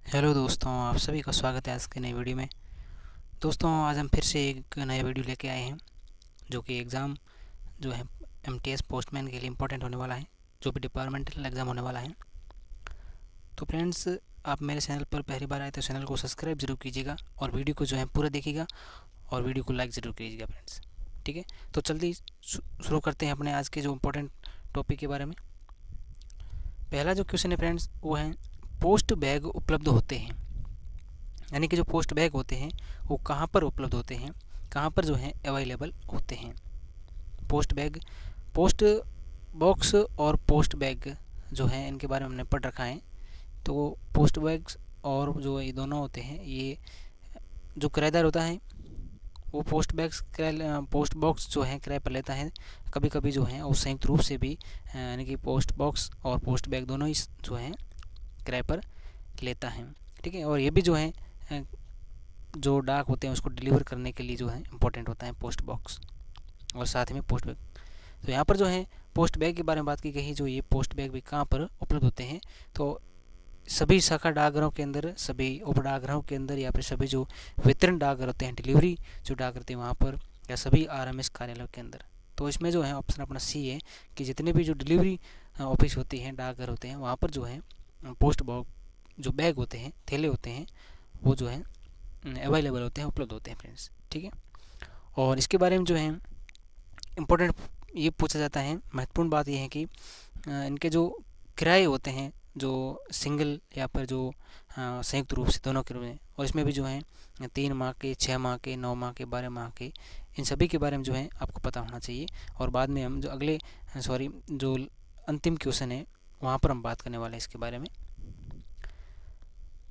Hello दोस्तों, आप सभी का स्वागत है आज के नई वीडियो में। दोस्तों, आज हम फिर से एक नया वीडियो लेके आए हैं जो कि एग्ज़ाम जो है एमटीएस पोस्टमैन के लिए इम्पोर्टेंट होने वाला है, जो भी डिपार्टमेंटल एग्ज़ाम होने वाला है। तो फ्रेंड्स, आप मेरे चैनल पर पहली बार आए तो चैनल को सब्सक्राइब जरूर कीजिएगा और वीडियो को जो है पूरा देखिएगा और वीडियो को लाइक ज़रूर कीजिएगा फ्रेंड्स। ठीक है, तो जल्दी शुरू करते हैं अपने आज के जो इम्पोर्टेंट टॉपिक के बारे में। पहला जो क्वेश्चन है फ्रेंड्स वो है, पोस्ट बैग उपलब्ध होते हैं, यानी कि जो पोस्ट बैग होते हैं वो कहाँ पर उपलब्ध होते हैं, कहाँ पर जो है अवेलेबल होते हैं। पोस्ट बैग, पोस्ट बॉक्स और पोस्ट बैग जो है इनके बारे में हमने पढ़ रखा है। तो पोस्ट बैग्स और जो ये दोनों होते हैं, ये जो किराएदार होता है वो पोस्ट बैग्स पोस्ट बॉक्स जो है किराए पर लेता है। कभी कभी जो है वो संयुक्त रूप से भी यानी कि पोस्ट बॉक्स और पोस्ट बैग दोनों ही जो है किराए पर लेता है। ठीक है, और ये भी जो है जो डाक होते हैं उसको डिलीवर करने के लिए जो है इम्पोर्टेंट होता है पोस्ट बॉक्स और साथ में पोस्ट बैग। तो यहाँ पर जो है पोस्ट बैग के बारे में बात की गई है, जो ये पोस्ट बैग भी कहाँ पर उपलब्ध होते हैं। तो सभी शाखा डाकघरों के अंदर, सभी उप डाकघरों के अंदर, या फिर सभी जो वितरण डाकघर होते हैं, डिलीवरी जो डाक होते हैं वहाँ पर, या सभी आरएमएस कार्यालयों के अंदर। तो इसमें जो है ऑप्शन अपना सी है कि जितने भी जो डिलीवरी ऑफिस होती हैं, डाकघर होते हैं, वहाँ पर जो है पोस्ट बॉक्स जो बैग होते हैं, थैले होते हैं, वो जो है अवेलेबल होते हैं, उपलब्ध होते हैं फ्रेंड्स। ठीक है, और इसके बारे में जो है इम्पोर्टेंट ये पूछा जाता है, महत्वपूर्ण बात ये है कि इनके जो किराए होते हैं, जो सिंगल या फिर जो संयुक्त रूप से दोनों किराए, और इसमें भी जो है 3 माह के, 6 माह के, 9 माह के, 12 माह के, इन सभी के बारे में जो है आपको पता होना चाहिए। और बाद में हम जो अगले जो अंतिम क्वेश्चन है वहाँ पर हम बात करने वाले हैं इसके बारे में।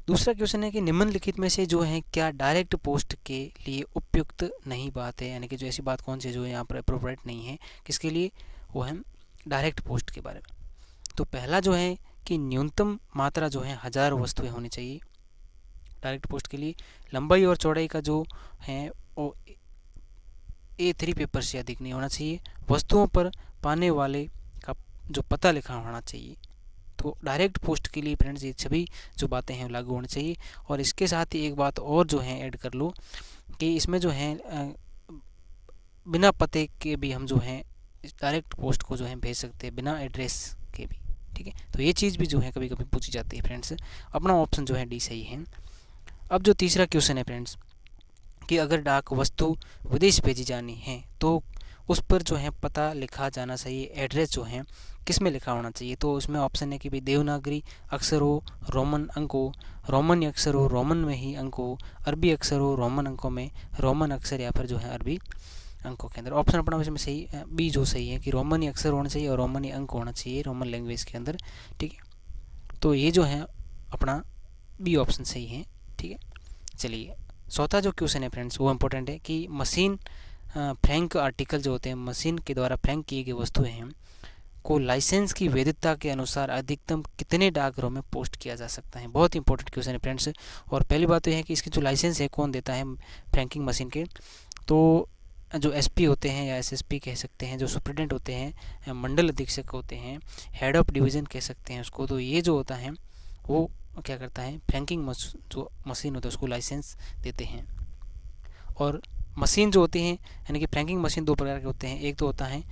दूसरा क्वेश्चन है कि निम्नलिखित में से जो है क्या डायरेक्ट पोस्ट के लिए उपयुक्त नहीं बात है, यानी कि जो ऐसी बात कौन सी जो है यहाँ पर अप्रोप्रिएट नहीं है किसके लिए, वो है डायरेक्ट पोस्ट के बारे में। तो पहला जो है कि न्यूनतम मात्रा जो है 1000 वस्तुएं होनी चाहिए डायरेक्ट पोस्ट के लिए। लंबाई और चौड़ाई का जो है वो A3 पेपर से अधिक नहीं होना चाहिए। वस्तुओं पर पाने वाले का जो पता लिखा होना चाहिए। तो डायरेक्ट पोस्ट के लिए फ्रेंड्स ये सभी जो बातें हैं लागू होनी चाहिए। और इसके साथ ही एक बात और जो है ऐड कर लो कि इसमें जो है बिना पते के भी हम जो है डायरेक्ट पोस्ट को जो है भेज सकते हैं, बिना एड्रेस के भी। ठीक है, तो ये चीज़ भी जो है कभी कभी पूछी जाती है फ्रेंड्स। अपना ऑप्शन जो है डी सही है। अब जो तीसरा क्वेश्चन है फ्रेंड्स कि अगर डाक वस्तु विदेश भेजी जानी है तो उस पर जो है पता लिखा जाना चाहिए, एड्रेस जो है किस में लिखा होना चाहिए। तो उसमें ऑप्शन है कि भाई देवनागरी अक्षर हो, रोमन अंक हो, रोमन अक्षर हो, रोमन में ही अंक हो, अरबी अक्षर हो, रोमन अंकों में, रोमन अक्षर या फिर जो है अरबी अंकों के अंदर। ऑप्शन अपना इसमें सही बी जो सही है कि रोमन अक्षर होना चाहिए और रोमन अंक होना चाहिए रोमन लैंग्वेज के अंदर। ठीक है, तो ये जो है अपना बी ऑप्शन सही है। ठीक है, चलिए चौथा जो क्वेश्चन है फ्रेंड्स वो इम्पोर्टेंट है कि मशीन फ्रैंक आर्टिकल जो होते हैं, मशीन के द्वारा फ्रैंक किए गए वस्तुएं हैं को लाइसेंस की वैधता के अनुसार अधिकतम कितने डाकघरों में पोस्ट किया जा सकता है। बहुत इंपॉर्टेंट क्वेश्चन है फ्रेंड्स। और पहली बात तो यह है कि इसकी जो लाइसेंस है कौन देता है फ्रैंकिंग मशीन के। तो जो एसपी होते हैं या एसएसपी कह सकते हैं, जो सुप्रिटेंडेंट होते हैं, मंडल अधीक्षक होते हैं, हेड ऑफ डिवीज़न कह सकते हैं उसको। तो ये जो होता है वो क्या करता है, फ्रैंकिंग जो मशीन होता है उसको लाइसेंस देते हैं। और मशीन जो होती हैं यानी कि फ्रैंकिंग मशीन दो प्रकार के होते हैं। एक तो होता है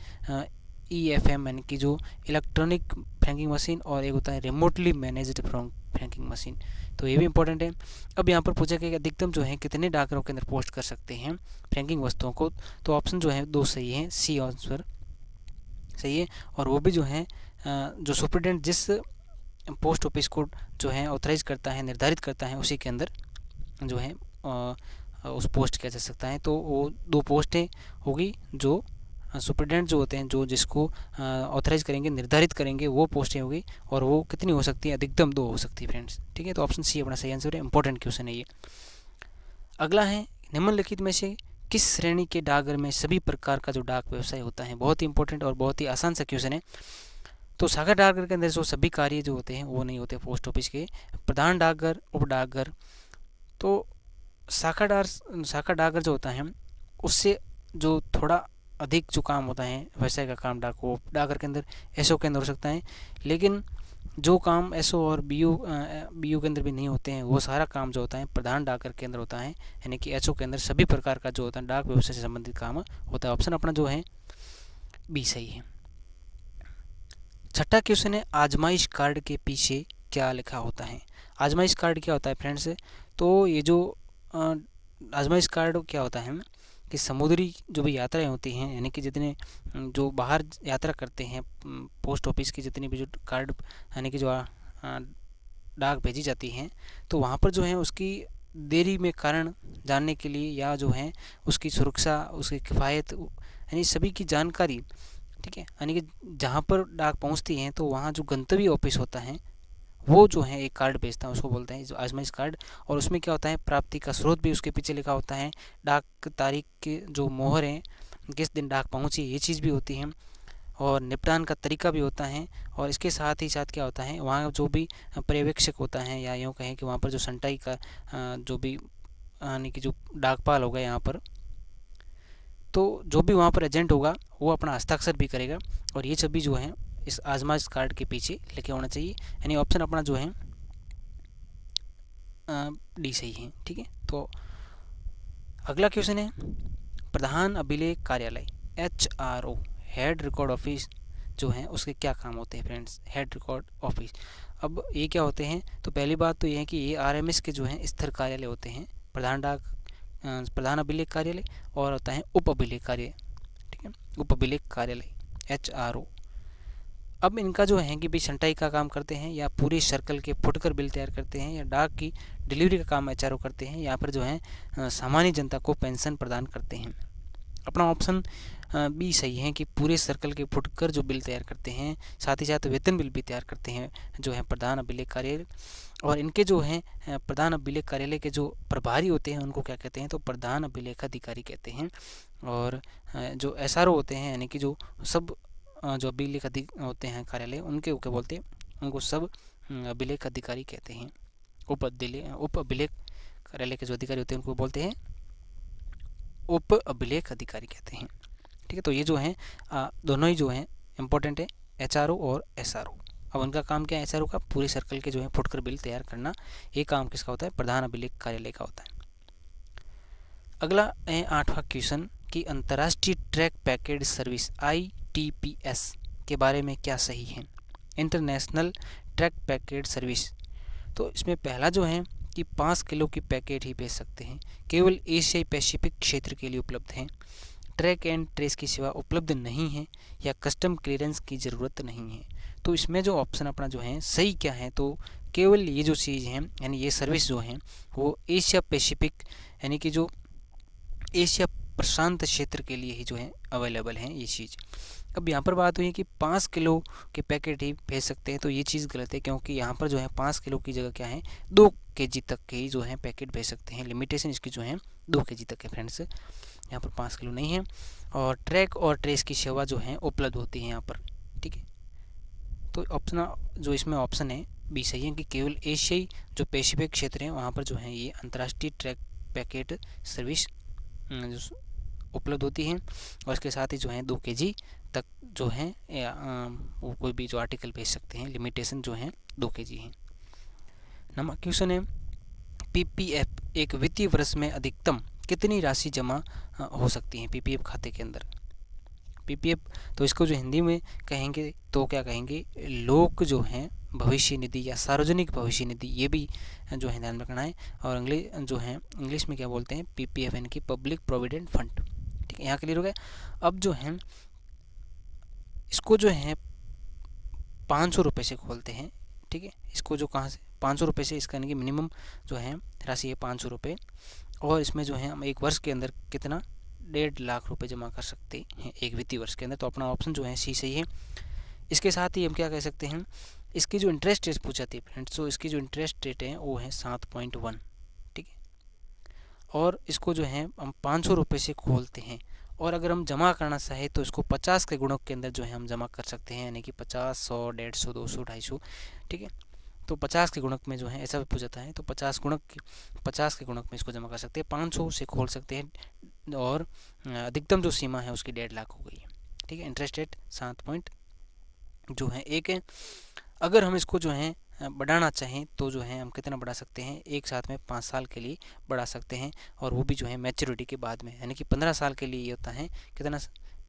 EFM यानी कि जो इलेक्ट्रॉनिक फ्रैंकिंग मशीन, और एक होता है रिमोटली मैनेज्ड फ्रैंकिंग मशीन। तो ये भी इंपॉर्टेंट है। अब यहाँ पर पूछा गया कि अधिकतम जो है कितने डाकघरों के अंदर पोस्ट कर सकते हैं फ्रैंकिंग वस्तुओं को। तो ऑप्शन जो है 2 सही है, सी आंसर सही है। और वो भी जो है जो सुप्रिटेंडेंट जिस पोस्ट ऑफिस को जो है ऑथराइज करता है, निर्धारित करता है, उसी के अंदर जो है उस पोस्ट किया जा सकता है। तो वो 2 पोस्टें होगी जो सुप्रिटेंडेंट जो होते हैं, जो जिसको ऑथराइज करेंगे, निर्धारित करेंगे, वो पोस्टें होगी। और वो कितनी हो सकती है, अधिकतम 2 हो सकती है फ्रेंड्स। ठीक है, तो ऑप्शन सी अपना सही आंसर है। इंपॉर्टेंट क्वेश्चन है ये। अगला है निम्नलिखित में से किस श्रेणी के डाकघर में सभी प्रकार का जो डाक व्यवसाय होता है। बहुत ही इंपॉर्टेंट और बहुत ही आसान सा क्वेश्चन है। तो शाखा डाकघर के अंदर जो सभी कार्य जो होते हैं वो नहीं होते पोस्ट ऑफिस के। प्रधान डाकघर, उप डाकघर, तो शाखा डाकघर जो होता है उससे जो थोड़ा अधिक जो काम होता है व्यवसाय का काम डाक वो डाकघर के अंदर एसओ के अंदर हो सकता है। लेकिन जो काम एसओ और बीओ के अंदर भी नहीं होते हैं, वो सारा काम जो होता है प्रधान डाकघर के अंदर होता है, यानी कि एचओ के अंदर सभी प्रकार का जो होता है डाक व्यवस्था से संबंधित काम होता है। ऑप्शन अपना जो है बी सही है। छठा क्वेश्चन है, आजमाइश कार्ड के पीछे क्या लिखा होता है। आजमाइश कार्ड क्या होता है फ्रेंड्स, तो ये जो आजमाइश कार्ड क्या होता है कि समुद्री जो भी यात्राएं होती हैं, यानी कि जितने जो बाहर यात्रा करते हैं, पोस्ट ऑफिस की जितनी भी जो कार्ड यानी कि जो डाक भेजी जाती हैं, तो वहाँ पर जो है उसकी देरी में कारण जानने के लिए, या जो है उसकी सुरक्षा, उसकी किफ़ायत, यानी सभी की जानकारी, ठीक है, यानी कि जहाँ पर डाक पहुँचती हैं तो वहाँ जो गंतव्य ऑफिस होता है वो जो है एक कार्ड भेजता है, उसको बोलते हैं जो आजमाइश कार्ड। और उसमें क्या होता है, प्राप्ति का स्रोत भी उसके पीछे लिखा होता है, डाक तारीख के जो मोहर हैं, किस दिन डाक पहुँची, ये चीज़ भी होती है, और निपटान का तरीका भी होता है। और इसके साथ ही साथ क्या होता है, वहाँ जो भी पर्यवेक्षक होता है, या यूँ कहें कि वहाँ पर जो संटाई का जो भी यानी कि जो डाकपाल होगा यहाँ पर, तो जो भी वहाँ पर एजेंट होगा वो अपना हस्ताक्षर भी करेगा, और ये सभी जो है इस आजमाइश कार्ड के पीछे लिखे होना चाहिए, यानी ऑप्शन अपना जो है डी सही है। ठीक है, तो अगला क्वेश्चन है, प्रधान अभिलेख कार्यालय HRO, हेड रिकॉर्ड ऑफिस जो है उसके क्या काम होते हैं फ्रेंड्स। हेड रिकॉर्ड ऑफिस, अब ये क्या होते हैं, तो पहली बात तो ये है कि ये RMS के जो हैं स्थिर कार्यालय होते हैं, प्रधान अभिलेख कार्यालय, और होता है उप अभिलेख कार्यालय। ठीक है, उप अभिलेख कार्यालय HRO। अब इनका जो है कि भाई छंटाई का काम करते हैं, या पूरे सर्कल के फुटकर बिल तैयार करते हैं, या डाक की डिलीवरी का काम HRO करते हैं, या फिर जो है सामान्य जनता को पेंशन प्रदान करते हैं। अपना ऑप्शन बी सही है कि पूरे सर्कल के फुटकर जो बिल तैयार करते हैं, साथ ही साथ वेतन बिल भी तैयार करते हैं जो है प्रधान अभिलेख कार्यालय। और इनके जो हैं प्रधान अभिलेख कार्यालय के जो प्रभारी होते हैं उनको क्या कहते हैं, तो प्रधान अभिलेख अधिकारी कहते हैं। और जो SRO होते हैं, यानी कि जो सब जो अभिलेख होते हैं कार्यालय, उनके क्या बोलते हैं, उनको सब अभिलेख अधिकारी कहते हैं। उप अभिलेख कार्यालय के जो अधिकारी होते हैं उनको बोलते हैं उप अभिलेख अधिकारी कहते हैं। ठीक है, तो ये जो है दोनों ही जो हैं इंपॉर्टेंट है, HRO और SRO। अब उनका काम क्या है, SRO का पूरे सर्कल के जो है फुटकर बिल तैयार करना, ये काम किसका होता है, प्रधान अभिलेख कार्यालय का होता है। अगला है 8वां क्वेश्चन कि अंतर्राष्ट्रीय ट्रैक पैकेज सर्विस ITPS के बारे में क्या सही है। इंटरनेशनल ट्रैक पैकेज सर्विस, तो इसमें पहला जो है कि 5 किलो की पैकेट ही भेज सकते हैं, केवल एशियाई पैसिफिक क्षेत्र के लिए उपलब्ध हैं, ट्रैक एंड ट्रेस की सेवा उपलब्ध नहीं है, या कस्टम क्लियरेंस की ज़रूरत नहीं है। तो इसमें जो ऑप्शन अपना जो है सही क्या है, तो केवल ये जो चीज़ है, यानी ये सर्विस जो है वो एशिया पैसिफिक, यानी कि जो एशिया प्रशांत क्षेत्र के लिए ही जो है अवेलेबल है ये चीज़। अब यहाँ पर बात हुई है कि 5 किलो के पैकेट ही भेज सकते हैं, तो ये चीज़ गलत है, क्योंकि यहाँ पर जो है 5 किलो की जगह क्या है 2 kg तक के ही जो है पैकेट भेज सकते हैं। लिमिटेशन इसकी जो है 2 kg तक है फ्रेंड्स, यहाँ पर 5 किलो नहीं है। और ट्रैक और ट्रेस की सेवा जो है उपलब्ध होती है यहाँ पर। ठीक है, तो ऑप्शन जो इसमें ऑप्शन है बी सही है कि केवल एशियाई जो पैसिफिक क्षेत्र हैं वहाँ पर जो है ये अंतर्राष्ट्रीय ट्रैक पैकेट सर्विस उपलब्ध होती हैं, और इसके साथ ही जो है 2 kg तक जो है वो कोई भी जो आर्टिकल भेज सकते हैं। लिमिटेशन जो है 2 kg है। नंबर क्वेश्चन है, PPF एक वित्तीय वर्ष में अधिकतम कितनी राशि जमा हो सकती है PPF खाते के अंदर। PPF, तो इसको जो हिंदी में कहेंगे तो क्या कहेंगे, लोक जो है भविष्य निधि या सार्वजनिक भविष्य निधि, ये भी जो है ध्यान रखना है। और इंग्लिश में क्या बोलते हैं PPF, यानी कि पब्लिक प्रोविडेंट फंड। ठीक है, यहाँ क्लियर हो गया। अब जो है इसको जो है 500 रुपये से खोलते हैं। ठीक है, इसको जो कहाँ से 500 रुपये से, इसका यानी कि मिनिमम जो है राशि है 500 रुपये, और इसमें जो है हम एक वर्ष के अंदर कितना 1.5 लाख रुपए जमा कर सकते हैं एक वित्तीय वर्ष के अंदर। तो अपना ऑप्शन जो है सी सही है। इसके साथ ही हम क्या कह सकते हैं, इसकी जो इंटरेस्ट रेट पूछा थी फ्रेंड्स, तो इसकी जो इंटरेस्ट रेट है वो है 7.1। ठीक है, और इसको जो है हम 500 रुपये से खोलते हैं, और अगर हम जमा करना चाहें तो इसको 50 के गुणक के अंदर जो है हम जमा कर सकते हैं, यानी कि 50, 100, 150, 200, 250। ठीक है, तो 50 के गुणक में जो है ऐसा भी पूछा था है, तो 50 के गुणक में इसको जमा कर सकते हैं, 500 से खोल सकते हैं, और अधिकतम जो सीमा है उसकी 1.5 लाख हो गई है। ठीक है, इंटरेस्ट रेट 7 पॉइंट जो है एक है। अगर हम इसको जो है बढ़ाना चाहें तो जो है हम कितना बढ़ा सकते हैं, एक साथ में 5 साल के लिए बढ़ा सकते हैं, और वो भी जो है मैच्योरिटी के बाद में, यानी कि 15 साल के लिए ये होता है कितना,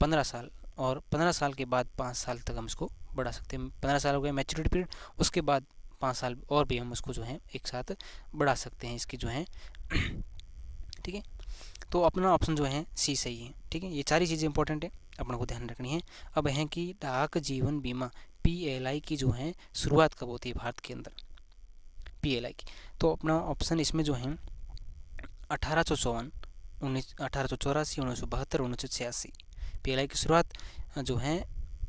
15 साल, और 15 साल के बाद 5 साल तक हम इसको बढ़ा सकते हैं। 15 साल हो गए मैच्योरिटी पीरियड, उसके बाद 5 साल और भी हम उसको जो है एक साथ बढ़ा सकते हैं इसकी जो है। ठीक है, तो अपना ऑप्शन जो है सी सही है। ठीक है, ये सारी चीज़ें इंपॉर्टेंट है, अपने को ध्यान रखनी है। अब है कि डाक जीवन बीमा PLI की जो है शुरुआत कब होती है भारत के अंदर, PLI की। तो अपना ऑप्शन इसमें जो है 1854, 1884, 1972, 1986। PLI की शुरुआत जो है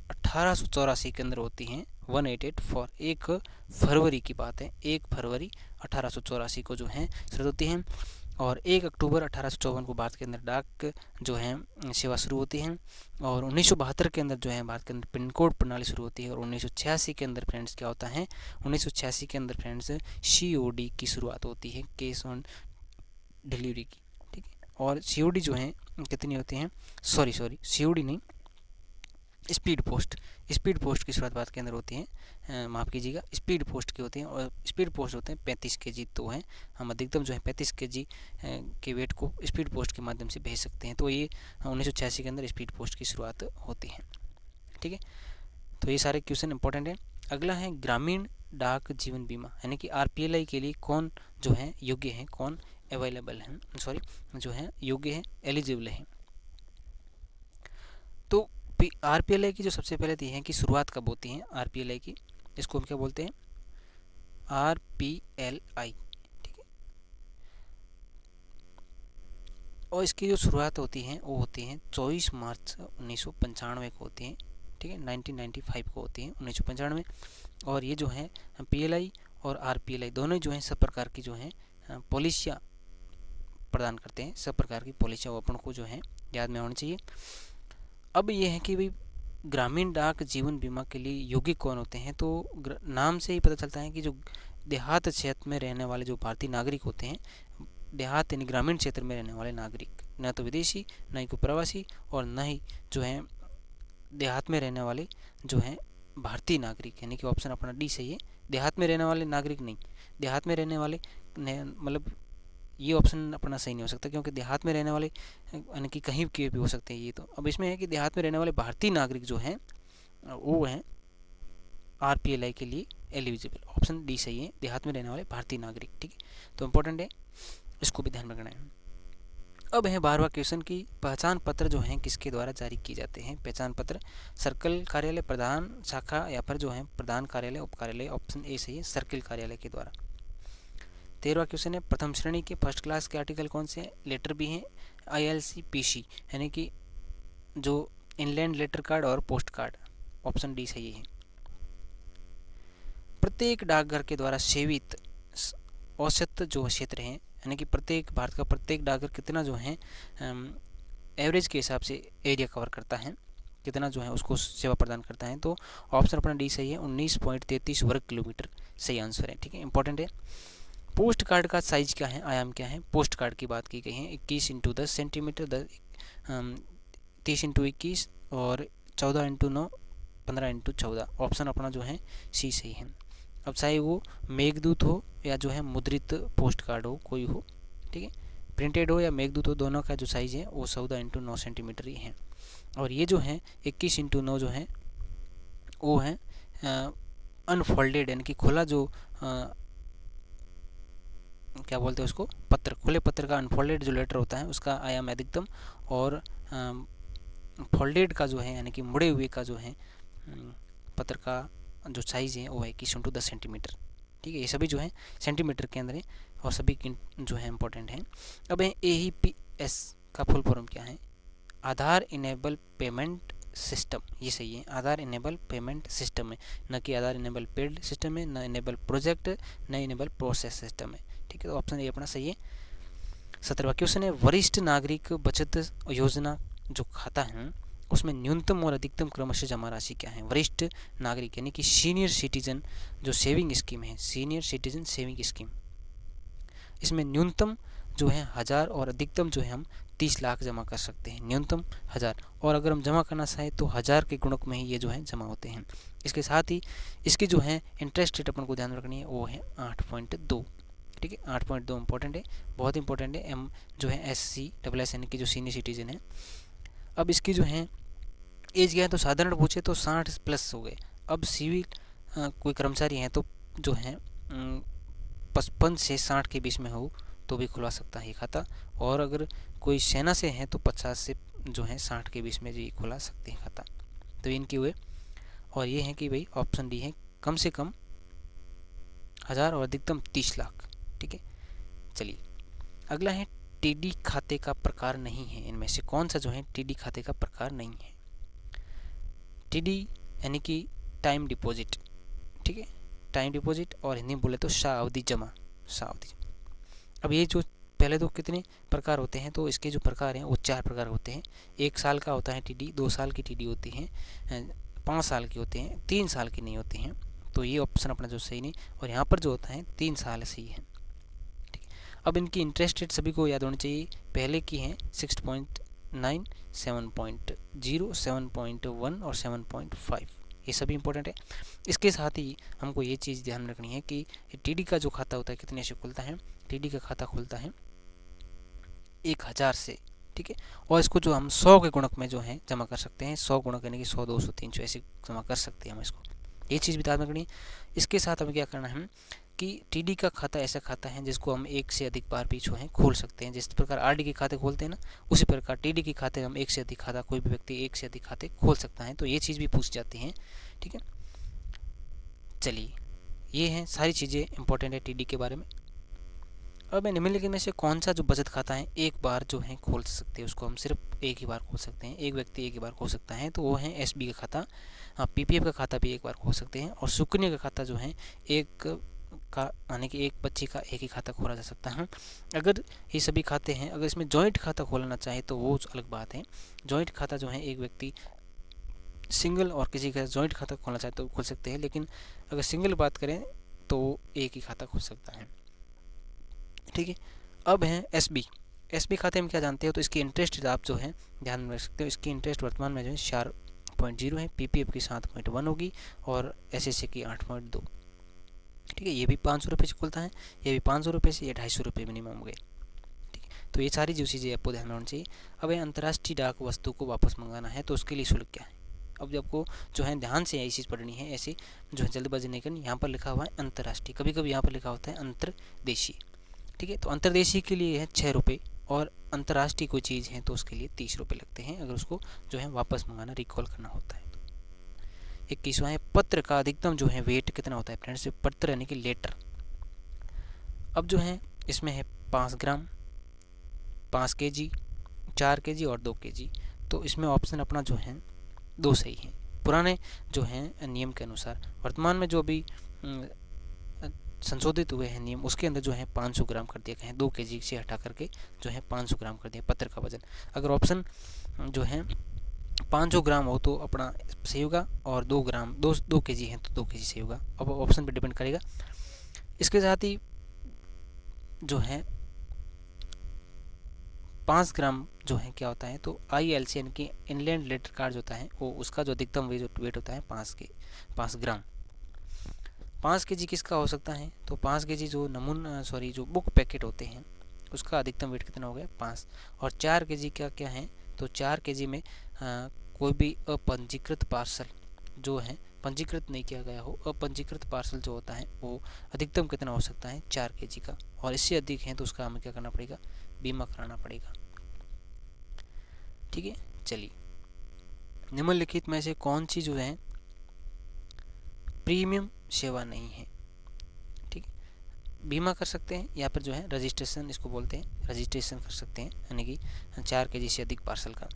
1884 के अंदर होती हैं, 1884, 1 फरवरी की बात है, 1 फरवरी 1884 को जो है शुरू होती है, और 1 अक्टूबर 1854 को भारत के अंदर डाक जो है सेवा शुरू होती है, और 1972 के अंदर जो है भारत के अंदर पिन कोड प्रणाली शुरू होती है, और 1986 के अंदर फ्रेंड्स क्या होता है, 1986 के अंदर फ्रेंड्स COD की शुरुआत होती है, कैश ऑन डिलीवरी की। ठीक है, और COD जो है कितनी होती हैं, सॉरी COD नहीं, स्पीड पोस्ट की शुरुआत भारत के अंदर होती है, माफ़ कीजिएगा, स्पीड पोस्ट की होती हैं, और स्पीड पोस्ट होते हैं 35 kg, तो है हम अधिकतम जो है 35 kg के वेट को स्पीड पोस्ट के माध्यम से भेज सकते हैं। तो ये 1986 के अंदर स्पीड पोस्ट की शुरुआत होती है। ठीक है, तो ये सारे क्वेश्चन इंपॉर्टेंट हैं। अगला है ग्रामीण डाक जीवन बीमा, यानी कि RPLI के लिए कौन जो है योग्य है, कौन अवेलेबल है, सॉरी जो है योग्य है, एलिजिबल है। तो RPLI की जो सबसे पहले दी है कि शुरुआत कब होती है RPLI की, इसको हम क्या बोलते हैं, RPLI। ठीक है, और इसकी जो शुरुआत होती है वो होती है 24 मार्च 1995 को होती है। ठीक है, 1995 को होती है, 1995। और ये जो है PLI और RPLI दोनों जो हैं सब प्रकार की जो है पॉलिसियाँ प्रदान करते हैं, सब प्रकार की पॉलिसियाँ अपन को जो है याद में होनी चाहिए। अब ये है कि भाई ग्रामीण डाक जीवन बीमा के लिए योग्य कौन होते हैं, तो नाम से ही पता चलता है कि जो देहात क्षेत्र में रहने वाले जो भारतीय नागरिक होते हैं, देहात यानी ग्रामीण क्षेत्र में रहने वाले नागरिक, न तो विदेशी, न ही कोई प्रवासी, और न ही जो है देहात में रहने वाले जो हैं भारतीय नागरिक, यानी कि ऑप्शन अपना डी सही है। देहात में रहने वाले नागरिक नहीं, देहात में रहने वाले मतलब ये ऑप्शन अपना सही नहीं हो सकता, क्योंकि देहात में रहने वाले यानी कि कहीं के भी हो सकते हैं ये। तो अब इसमें है कि देहात में रहने वाले भारतीय नागरिक जो हैं वो हैं RPLI के लिए एलिजिबल, ऑप्शन डी सही है, देहात में रहने वाले भारतीय नागरिक। ठीक है, तो इम्पोर्टेंट है, इसको भी ध्यान रखना है। अब है 12वां क्वेश्चन की पहचान पत्र जो हैं किसके द्वारा जारी किए जाते हैं। पहचान पत्र सर्कल कार्यालय, प्रधान शाखा, या फिर जो है प्रधान कार्यालय, उप कार्यालय, ऑप्शन ए सही है, सर्कल कार्यालय के द्वारा। 13वां क्वेश्चन है प्रथम श्रेणी के फर्स्ट क्लास के आर्टिकल कौन से हैं। लेटर भी हैं ILCPC, यानी कि जो इनलैंड लेटर कार्ड और पोस्ट कार्ड, ऑप्शन डी सही है। प्रत्येक डाकघर के द्वारा सेवित औसत जो क्षेत्र है, यानी कि प्रत्येक भारत का प्रत्येक डाकघर कितना जो है एवरेज के हिसाब से एरिया कवर करता है, कितना जो है उसको सेवा प्रदान करता है, तो ऑप्शन अपना डी सही है, 19.33 वर्ग किलोमीटर सही आंसर है। ठीक है, इंपॉर्टेंट है। पोस्ट कार्ड का साइज क्या है, आयाम क्या है, पोस्ट कार्ड की बात की गई है, 21x10 सेंटीमीटर, 30x21 और 14x9, 15x14, ऑप्शन अपना जो है सी सही है। अब चाहे वो मेघदूत हो या जो है मुद्रित पोस्ट कार्ड हो, कोई हो, ठीक है, प्रिंटेड हो या मेघदूत हो, दोनों का जो साइज़ है वो 14x9 सेंटीमीटर ही है। और ये जो है 21x9 जो है वो है अनफोल्डेड, यानी कि खुला जो क्या बोलते हैं उसको, पत्र, खुले पत्र का अनफोल्डेड जो लेटर होता है उसका आयाम अधिकतम, और फोल्डेड का जो है यानी कि मुड़े हुए का जो है पत्र का जो साइज़ है वो है 21x10 सेंटीमीटर। ठीक है, ये सभी जो है सेंटीमीटर के अंदर है, और सभी जो है इंपॉर्टेंट हैं। अब है AEPS का फुल फॉर्म क्या है, आधार इनेबल पेमेंट सिस्टम, ये सही है, आधार इनेबल पेमेंट सिस्टम है, न कि आधार इनेबल पेड सिस्टम है, न इनेबल प्रोजेक्ट, न इनेबल प्रोसेस सिस्टम है। ठीक है, तो ऑप्शन ए अपना सही है। 17वां क्वेश्चन है वरिष्ठ नागरिक बचत योजना जो खाता है उसमें न्यूनतम और अधिकतम क्रमशः जमा राशि क्या है। वरिष्ठ नागरिक यानी कि सीनियर सिटीजन जो सेविंग स्कीम है, सीनियर सिटीजन सेविंग स्कीम, इसमें न्यूनतम जो है 1000 और अधिकतम जो है हम 30 लाख जमा कर सकते हैं, न्यूनतम 1000, और अगर हम जमा करना चाहें तो 1000 के गुणक में ही ये जो है जमा होते हैं। इसके साथ ही इसकी जो है इंटरेस्ट रेट अपन को ध्यान रखनी है वो है 8.2। ठीक है, 8.2 इंपॉर्टेंट है, बहुत इंपॉर्टेंट है। एम जो है SC++ यानी कि जो सीनियर सिटीजन है। अब इसकी जो है एज क्या है, तो साधारण पूछे तो 60+ हो गए। अब सिविल कोई कर्मचारी हैं तो जो है 55 से 60 के बीच में हो तो भी खुलवा सकता है ये खाता, और अगर कोई सेना से है तो 50 से जो है 60 के बीच में जी खुला सकते हैं खाता। तो इनकी हुए, और ये है कि भाई ऑप्शन डी है, कम से कम 1000 और अधिकतम 30 लाख। ठीक है, चलिए अगला है टीडी खाते का प्रकार नहीं है, इनमें से कौन सा जो है टीडी खाते का प्रकार नहीं है। टीडी यानी कि टाइम डिपॉजिट। ठीक है, टाइम डिपॉजिट, और हिंदी में बोले तो सावधि जमा, सावधि। अब ये जो पहले तो कितने प्रकार होते हैं, तो इसके जो प्रकार हैं वो 4 प्रकार होते हैं। 1 साल का होता है टीडी, 2 साल की टीडी होती है, 5 साल की होते हैं, 3 साल की नहीं होती हैं। तो ये ऑप्शन अपना जो सही नहीं, और यहाँ पर जो होता है 3 साल सही है। ठीक है, अब इनकी इंटरेस्ट रेट सभी को याद होनी चाहिए। पहले की हैं 6.9, 7.0, 7.1 और 7.5, ये सभी इंपॉर्टेंट है। इसके साथ ही हमको ये चीज़ ध्यान रखनी है कि टीडी का जो खाता होता है कितने से खुलता है। टीडी का खाता खुलता है 1000 से। ठीक है, और इसको जो हम 100 के गुणक में जो है जमा कर सकते हैं, 100 गुणक यानी कि 100, 200, 300 ऐसे जमा कर सकते हैं हम इसको, ये चीज़ भी ध्यान रखनी है। इसके साथ हमें क्या करना है कि टीडी का खाता ऐसा खाता है जिसको हम 1 से अधिक बार भी जो है खोल सकते हैं। जिस प्रकार आरडी के खाते खोलते हैं ना, उसी प्रकार टीडी के खाते हम 1 से अधिक खाता, कोई भी व्यक्ति 1 से अधिक खाते खोल सकता है। तो ये चीज़ भी पूछ जाती हैं। ठीक है, चलिए ये हैं सारी चीज़ें इंपॉर्टेंट है टीडी के बारे में। अब निम्नलिखित में से कौन सा जो बचत खाता है एक बार जो है खोल सकते हैं, उसको हम सिर्फ एक ही बार खोल सकते हैं, एक व्यक्ति एक ही बार खोल सकता है, तो वो है एसबी का खाता। हाँ, पीपीएफ का खाता भी एक बार खोल सकते हैं, और सुकन्या का खाता जो है एक का यानी कि एक बच्चे का एक ही खाता खोला जा सकता है। अगर ये सभी खाते हैं, अगर इसमें जॉइंट खाता खोलना चाहे तो वो अलग बात है। जॉइंट खाता जो है एक व्यक्ति सिंगल और किसी का जॉइंट खाता खोलना चाहे तो खोल सकते हैं, लेकिन अगर सिंगल बात करें तो एक ही खाता खोल सकता है। ठीक है, अब है एसबी। एसबी खाते में क्या जानते हो, तो इसकी इंटरेस्ट आप जो है ध्यान में रख सकते हो। इसकी इंटरेस्ट वर्तमान में जो है 4.0 है, पीपीएफ की 7.1 होगी, और एसएससी की 8.2। ठीक है, ये भी 500 रुपये से खुलता है, ये भी 500 रुपये से, ये 250 रुपये मिनिमम हो गए। ठीक है, तो ये सारी जो चीज़ें आपको ध्यान में होनी चाहिए। अब ये अंतर्राष्ट्रीय डाक वस्तु को वापस मंगाना है तो उसके लिए शुल्क क्या है। अब आपको जो है ध्यान से यही चीज़ पढ़नी है, ऐसे जो है जल्दबाजी नहीं करनी। यहाँ पर लिखा हुआ है अंतर्राष्ट्रीय, कभी कभी यहाँ पर लिखा होता है अंतर्देशीय। ठीक है, तो अंतर्देशीय के लिए है 6 रुपये, और अंतर्राष्ट्रीय कोई चीज़ है तो उसके लिए 30 रुपये लगते हैं, अगर उसको जो है वापस मंगाना, रिकॉल करना होता है। 21वां है पत्र का अधिकतम जो है वेट कितना होता है फ्रेंड्स, पत्र यानी कि लेटर। अब जो है इसमें है 5 ग्राम, 5 केजी, 4 केजी और 2 केजी। तो इसमें ऑप्शन अपना जो है 2 सही है, पुराने जो है नियम के अनुसार। वर्तमान में जो अभी संशोधित हुए हैं नियम, उसके अंदर जो है 500 ग्राम कर दिया गया है, 2 केजी से हटा करके जो है 500 ग्राम कर दिया पत्र का वजन। अगर ऑप्शन जो है 500 ग्राम हो तो अपना सही होगा, और 2 ग्राम 2 केजी है तो 2 केजी सही होगा। अब ऑप्शन पे डिपेंड करेगा। इसके साथ ही जो है 5 ग्राम जो है क्या होता है, तो ILC यानी कि इनलैंड लेटर कार्ड होता है, वो उसका जो अधिकतम वेट होता है 5 ग्राम। 5 केजी किसका हो सकता है, तो 5 केजी जो जो बुक पैकेट होते हैं उसका अधिकतम वेट कितना हो गया 5। और 4 केजी का क्या है, तो 4 केजी में कोई भी अपंजीकृत पार्सल जो है पंजीकृत नहीं किया गया हो, अपंजीकृत पार्सल जो होता है वो अधिकतम कितना हो सकता है 4 केजी का, और इससे अधिक है तो उसका हमें क्या करना पड़ेगा, बीमा कराना पड़ेगा। ठीक है, चलिए निम्नलिखित में से कौन सी जो है प्रीमियम सेवा नहीं है। ठीक है, बीमा कर सकते हैं या फिर जो है रजिस्ट्रेशन, इसको बोलते हैं रजिस्ट्रेशन कर सकते हैं, यानी कि 4 केजी से अधिक पार्सल का।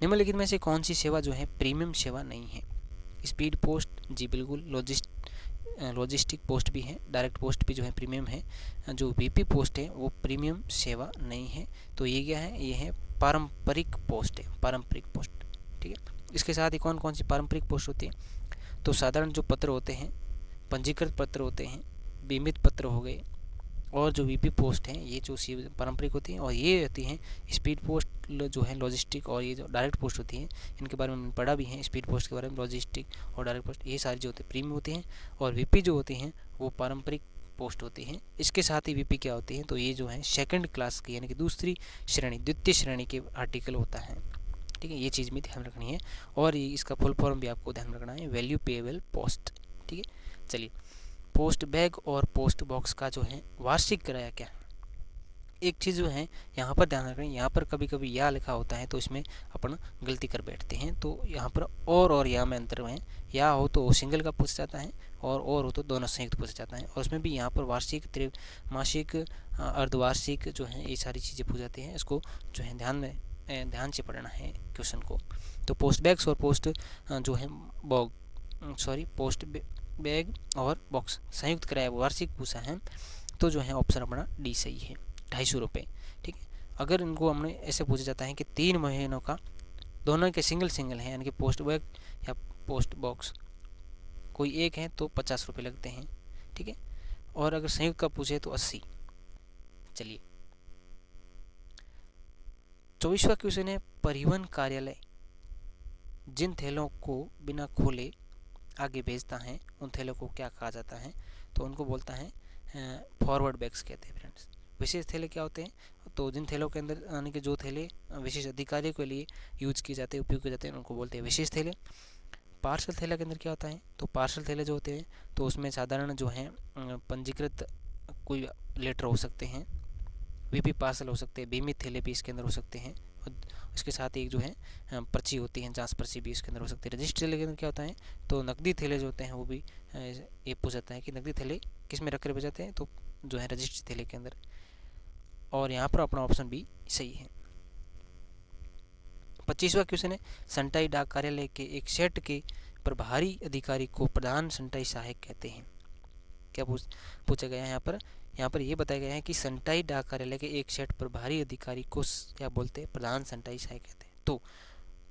निम्नलिखित में से कौन सी सेवा जो है प्रीमियम सेवा नहीं है। स्पीड पोस्ट, जी बिल्कुल। लॉजिस्टिक पोस्ट भी है, डायरेक्ट पोस्ट भी जो है प्रीमियम है। जो वीपी पोस्ट है वो प्रीमियम सेवा नहीं है। तो ये क्या है, ये है पारंपरिक पोस्ट है, पारंपरिक पोस्ट। ठीक है, इसके साथ ही कौन कौन सी पारंपरिक पोस्ट होती है, तो साधारण जो पत्र होते हैं, पंजीकृत पत्र होते हैं, बीमित पत्र हो गए, और जो वीपी पोस्ट हैं ये जो पारंपरिक होती हैं, और ये होती हैं स्पीड पोस्ट जो है लॉजिस्टिक, और ये जो डायरेक्ट पोस्ट होती हैं इनके बारे में हमने पढ़ा भी है, स्पीड पोस्ट के बारे में, लॉजिस्टिक और डायरेक्ट पोस्ट ये सारी जो होती है प्रीमियम होती हैं, और वीपी जो होती हैं वो पारंपरिक पोस्ट होती हैं। इसके साथ ही वीपी क्या होती है, तो ये जो है सेकंड क्लास की यानी कि दूसरी श्रेणी, द्वितीय श्रेणी के आर्टिकल होता है। ठीक है, ये चीज़ भी ध्यान रखनी है, और ये इसका फुल फॉर्म भी आपको ध्यान रखना है, वैल्यू पेएबल पोस्ट। ठीक है, चलिए पोस्ट बैग और पोस्ट बॉक्स का जो है वार्षिक किराया क्या है। एक चीज़ जो है यहाँ पर ध्यान रखें, यहाँ पर कभी कभी या लिखा होता है तो इसमें अपन गलती कर बैठते हैं, तो यहाँ पर और या में अंतर है, या हो तो सिंगल का पूछा जाता है, और हो तो दोनों संयुक्त पूछा जाता है, और उसमें भी यहाँ पर वार्षिक, मासिक, अर्धवार्षिक जो है ये सारी चीज़ें पूछ जाती हैं। इसको जो है ध्यान से पढ़ना है क्वेश्चन को। तो पोस्ट बैग्स और पोस्ट जो है पोस्ट बैग और बॉक्स संयुक्त किराया वार्षिक पूछा है, तो जो है ऑप्शन अपना डी सही है, 250 रुपये। ठीक है, अगर इनको हमने ऐसे पूछा जाता है कि 3 महीनों का दोनों के सिंगल है, यानी कि पोस्ट बैग या पोस्ट बॉक्स कोई एक है तो 50 रुपये लगते हैं। ठीक है, और अगर संयुक्त का पूछे तो 80। चलिए 24वां क्वेश्चन है, परिवहन कार्यालय जिन थैलों को बिना खोले आगे भेजता है उन थैलों को क्या कहा जाता है, तो उनको बोलता है फॉरवर्ड बैग्स कहते हैं फ्रेंड्स। विशेष थैले क्या होते हैं, तो जिन थैलों के अंदर यानी कि जो थैले विशेष अधिकारियों के लिए यूज किए जाते हैं, उपयोग किए जाते हैं, उनको बोलते हैं विशेष थैले। पार्सल थैला के अंदर क्या होता है, तो पार्सल थैले जो होते हैं तो उसमें साधारण जो है पंजीकृत कोई लेटर हो सकते हैं, वीपी पार्सल हो सकते हैं, बीमित थैले भी इसके अंदर हो सकते हैं, और इसके साथ एक जो है पर्ची होती है, जांच पर्ची भी इसके अंदर हो सकती है। रजिस्टर थैले के अंदर क्या होता है, तो नकदी थैले जो होते हैं वो भी ये पूछ जाता है कि नकदी थैले किस में रख कर भेजाते हैं, तो जो है रजिस्टर थैले के अंदर, और यहाँ पर अपना ऑप्शन भी सही है। 25वां क्वेश्चन है, संटाई डाक कार्यालय के एक सेट के प्रभारी अधिकारी को प्रधान संटाई सहायक कहते हैं। क्या पूछा गया है यहाँ पर ये बताया गया है कि संटाई डाक कार्यालय के एक सेट प्रभारी अधिकारी को क्या बोलते हैं, प्रधान संटाई सहायक कहते हैं। तो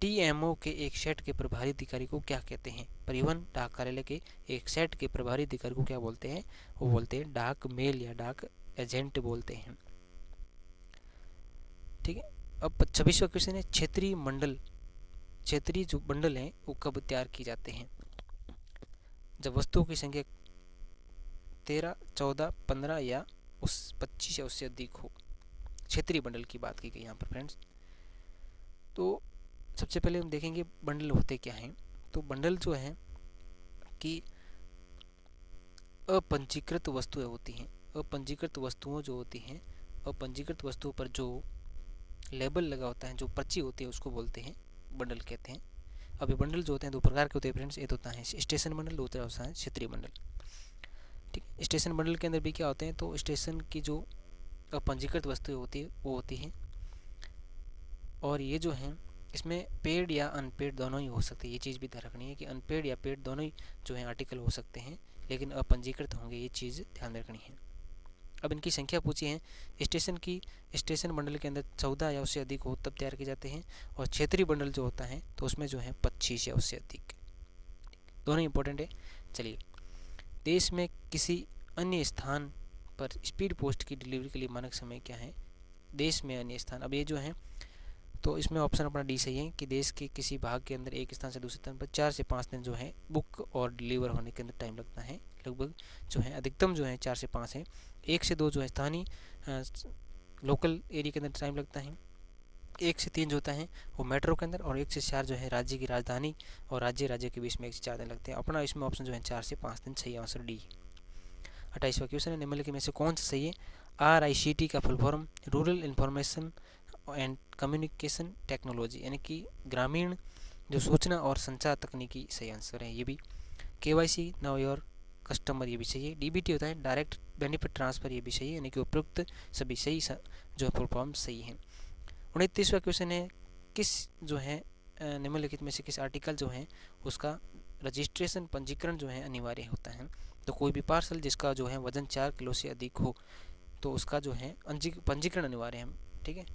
टीएमओ के एक सेट के प्रभारी अधिकारी को क्या कहते हैं, परिवहन डाक कार्यालय के एक सेट के प्रभारी अधिकारी को क्या बोलते हैं, वो बोलते हैं डाक मेल या डाक एजेंट बोलते हैं। ठीक है, अब 26वां क्वेश्चन है, क्षेत्रीय जो बंडल हैं वो कब तैयार किए जाते हैं, जब वस्तुओं की संख्या 13, 14, 15 या 25 या उससे अधिक हो। क्षेत्रीय बंडल की बात की गई यहाँ पर फ्रेंड्स। तो सबसे पहले हम देखेंगे बंडल होते क्या हैं। तो बंडल जो है कि अपंजीकृत वस्तुएं होती हैं। अपंजीकृत वस्तुओं जो होती हैं, अपंजीकृत वस्तुओं पर जो लेबल लगा होता है, जो पर्ची होती है, उसको बोलते हैं बंडल कहते हैं। अब ये बंडल जो होते हैं दो प्रकार के होते हैं फ्रेंड्स, एक होता है स्टेशन बंडल, दूसरा होता है क्षेत्रीय बंडल। ठीक, स्टेशन बंडल के अंदर भी क्या होते हैं, तो स्टेशन की जो अपंजीकृत वस्तुएं होती है वो होती हैं, और ये जो है इसमें पेड या अनपेड दोनों ही हो सकते हैं। ये चीज़ भी ध्यान रखनी है कि अनपेड या पेड दोनों ही जो है आर्टिकल हो सकते हैं, लेकिन अपंजीकृत होंगे, ये चीज़ ध्यान रखनी है। अब इनकी संख्या पूछी है, स्टेशन बंडल के अंदर 14 या उससे अधिक हो तब तैयार किए जाते हैं, और क्षेत्रीय बंडल जो होता है तो उसमें जो है 25 या उससे अधिक, दोनों इंपॉर्टेंट है। चलिए, देश में किसी अन्य स्थान पर स्पीड पोस्ट की डिलीवरी के लिए मानक समय क्या है, देश में अन्य स्थान। अब ये जो है तो इसमें ऑप्शन अपना डी सही है कि देश के किसी भाग के अंदर एक स्थान से दूसरे स्थान पर 4 से 5 दिन जो है बुक और डिलीवर होने के अंदर टाइम लगता है। लगभग जो है अधिकतम जो है 4 से 5 है। 1 से 2 जो है स्थानीय लोकल एरिया के अंदर टाइम लगता है। 1 से 3 जो होता है वो मेट्रो के अंदर, और 1 से 4 जो है राज्य की राजधानी और राज्य के बीच में 1 से 4 दिन लगते हैं। अपना इसमें ऑप्शन जो है 4 से 5 दिन सही आंसर डी। 28वां क्वेश्चन है, निम्नलिखित में से कौन सा सही है। RICT का full form rural information and communication technology, यानी कि ग्रामीण जो सूचना और संचार तकनीकी सही आंसर है। ये भी KYC नाउ योर कस्टमर, ये भी सही है। DBT होता है डायरेक्ट बेनिफिट ट्रांसफर, ये भी सही है, यानी कि उपयुक्त सभी सही जो फुल फॉर्म सही है। 29वां क्वेश्चन है, किस जो है निम्नलिखित में से किस आर्टिकल जो है उसका रजिस्ट्रेशन पंजीकरण जो है अनिवार्य होता है। तो कोई भी पार्सल जिसका जो है वजन 4 किलो से अधिक हो तो उसका जो है पंजीकरण अनिवार्य है। ठीक है,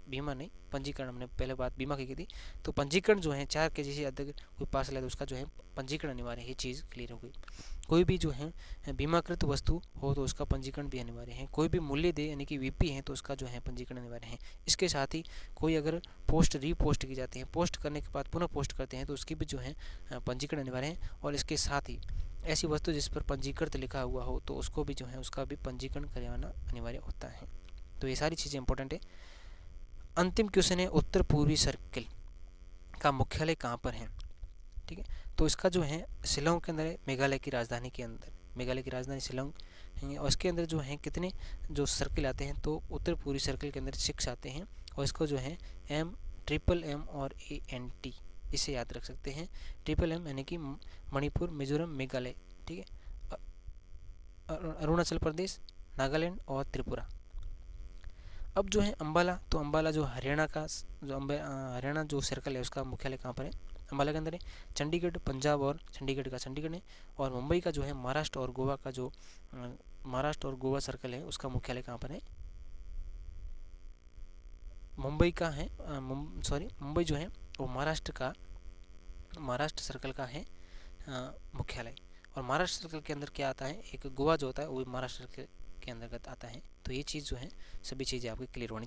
बीमा नहीं, पंजीकरण, हमने पहले बात बीमा की थी। तो पंजीकरण जो है 4 के से अधिक कोई पार्सल है तो उसका जो है पंजीकरण अनिवार्य है, ये चीज़ क्लियर हो गई। कोई भी जो है बीमाकृत वस्तु हो तो उसका पंजीकरण भी अनिवार्य है। कोई भी मूल्य दे यानी कि वीपी है तो उसका जो है पंजीकरण अनिवार्य है। इसके साथ ही कोई अगर पोस्ट रीपोस्ट की जाती है, पोस्ट करने के बाद पुनः पोस्ट करते हैं तो उसकी भी जो है पंजीकरण अनिवार्य है। और इसके साथ ही ऐसी वस्तु जिस पर पंजीकृत लिखा हुआ हो तो उसको भी जो है उसका भी पंजीकरण करवाना अनिवार्य होता है। तो ये सारी चीज़ें इंपॉर्टेंट है। अंतिम क्वेश्चन है, उत्तर पूर्वी सर्किल का मुख्यालय कहाँ पर है? ठीक है, तो इसका जो है शिलोंग के अंदर है, मेघालय की राजधानी के अंदर। मेघालय की राजधानी शिलोंग है और इसके अंदर जो है कितने जो सर्किल आते हैं, तो उत्तर पूर्वी सर्किल के अंदर 6 आते हैं। और इसको जो है MMM और ANT इसे याद रख सकते हैं। MM यानी कि मणिपुर, मिजोरम, मेघालय, ठीक है, अरुणाचल प्रदेश, नागालैंड और त्रिपुरा। अब जो है अम्बाला, तो अम्बाला जो हरियाणा का जो हरियाणा जो सर्कल है उसका मुख्यालय कहाँ पर है? अम्बाला के अंदर है। चंडीगढ़ पंजाब और चंडीगढ़ का चंडीगढ़ है। और मुंबई का जो है महाराष्ट्र और गोवा का जो महाराष्ट्र और गोवा सर्कल है उसका मुख्यालय कहाँ पर है? मुंबई का है, मुंबई जो है वो महाराष्ट्र सर्कल का है मुख्यालय। और महाराष्ट्र सर्कल के अंदर क्या आता है, एक गोवा जो होता है वो महाराष्ट्र के अंतर्गत आता है। तो ये चीज़ जो है सभी चीज़ें आपकी क्लियर होनी